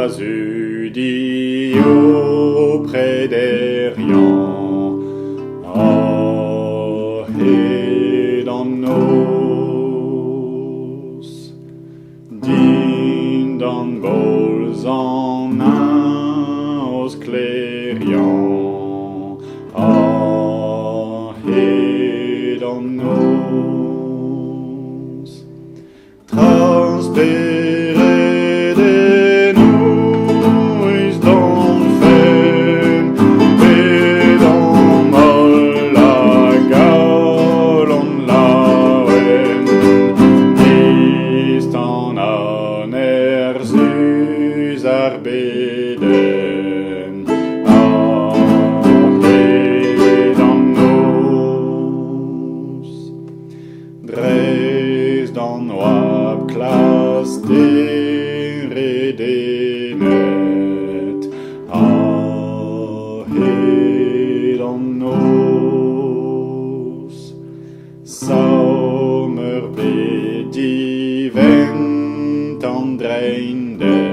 Azudi auprès des riants, A-hed en nos, din d'an bolz en os clériants, A-hed en nos, transpérer des nouilles d'en fen, bedenn moll la gal en laouen, dist en anerzus ar bedenn, A-hed en nos, Breizh d'an oab klas deredenet, A-hed en nos, saumer bedivent an dreinde.